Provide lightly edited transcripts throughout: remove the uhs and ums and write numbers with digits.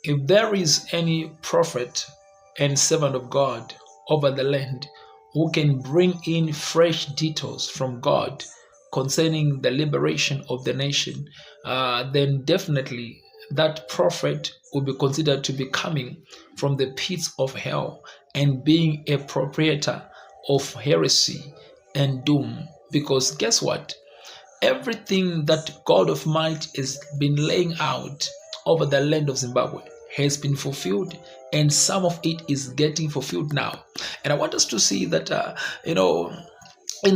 If there is any prophet and servant of God over the land who can bring in fresh details from God concerning the liberation of the nation, then definitely that prophet will be considered to be coming from the pits of hell and being a proprietor of heresy and doom. Because guess what? Everything that God of might has been laying out over the land of Zimbabwe has been fulfilled, and some of it is getting fulfilled now. And I want us to see that, in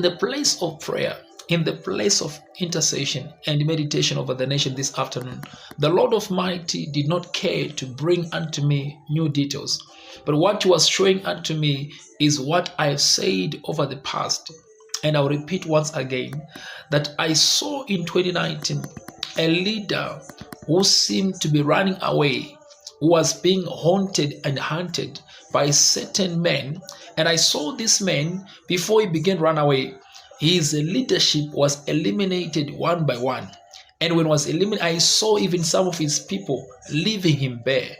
the place of prayer, in the place of intercession and meditation over the nation this afternoon, the Lord of Mighty did not care to bring unto me new details, but what He was showing unto me is what I have said over the past. And I'll repeat once again that I saw in 2019 a leader who seemed to be running away, who was being haunted and hunted by certain men. And I saw this man, before he began to run away, his leadership was eliminated one by one. And when it was eliminated, I saw even some of his people leaving him bare,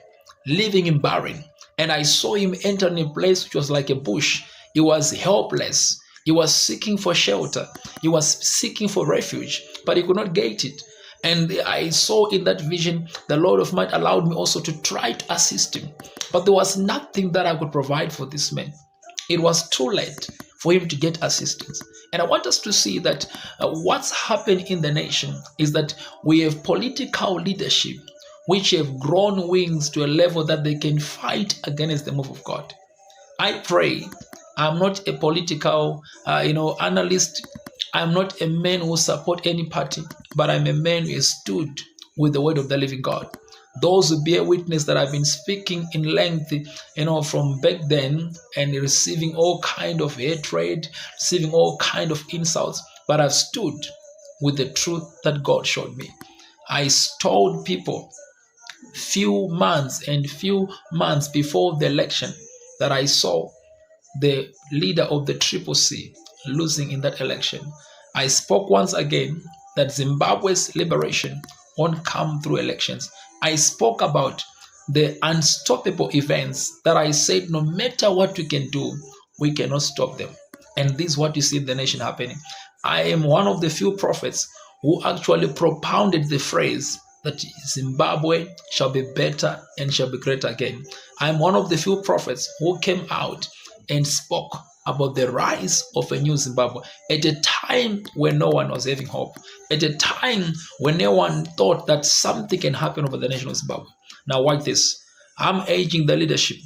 leaving him barren. And I saw him entering a place which was like a bush. He was helpless. He was seeking for shelter. He was seeking for refuge, but he could not get it. And I saw in that vision, the Lord of Might allowed me also to try to assist him. But there was nothing that I could provide for this man. It was too late for him to get assistance. And I want us to see that what's happened in the nation is that we have political leadership which have grown wings to a level that they can fight against the move of God. I pray, I'm not a political analyst. I'm not a man who support any party, but I'm a man who has stood with the word of the living God. Those who bear witness that I've been speaking in length, from back then, and receiving all kind of hatred, receiving all kind of insults, but I've stood with the truth that God showed me. I told people few months before the election that I saw the leader of the Triple C losing in that election. I spoke once again that Zimbabwe's liberation won't come through elections. I spoke about the unstoppable events that I said no matter what we can do, we cannot stop them. And this is what you see in the nation happening. I am one of the few prophets who actually propounded the phrase that Zimbabwe shall be better and shall be greater again. I'm one of the few prophets who came out and spoke about the rise of a new Zimbabwe at a time when no one was having hope, at a time when no one thought that something can happen over the nation of Zimbabwe. Now watch this. I'm urging the leadership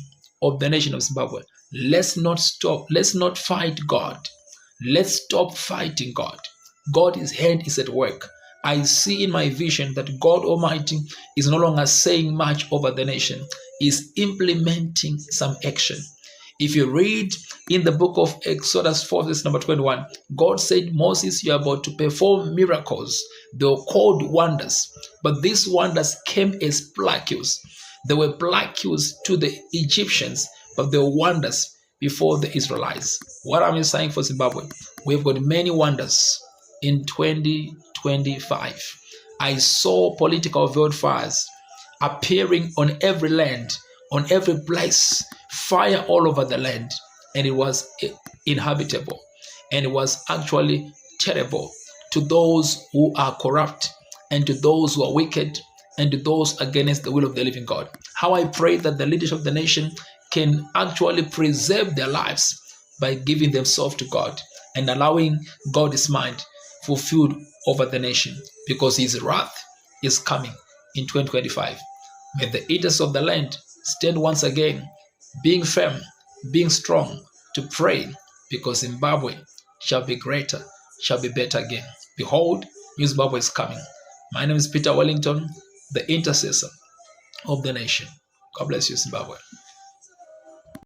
of the nation of Zimbabwe. Let's not stop. Let's not fight God. Let's stop fighting God. God's hand is at work. I see in my vision that God Almighty is no longer saying much over the nation. He's implementing some action. If you read in the book of Exodus 4, verse number 21, God said, Moses, you're about to perform miracles. They were called wonders, but these wonders came as plagues. They were plagues to the Egyptians, but they were wonders before the Israelites. What am I saying for Zimbabwe? We've got many wonders in 2025. I saw political wildfires appearing on every land, on every place, fire all over the land, and it was inhabitable, and it was actually terrible to those who are corrupt, and to those who are wicked, and to those against the will of the living God. How I pray that the leaders of the nation can actually preserve their lives by giving themselves to God and allowing God's mind fulfilled over the nation, because His wrath is coming in 2025. May the eaters of the land stand once again, being firm, being strong, to pray, because Zimbabwe shall be greater, shall be better again. Behold, New Zimbabwe is coming. My name is Peter Wellington, the intercessor of the nation. God bless you, Zimbabwe.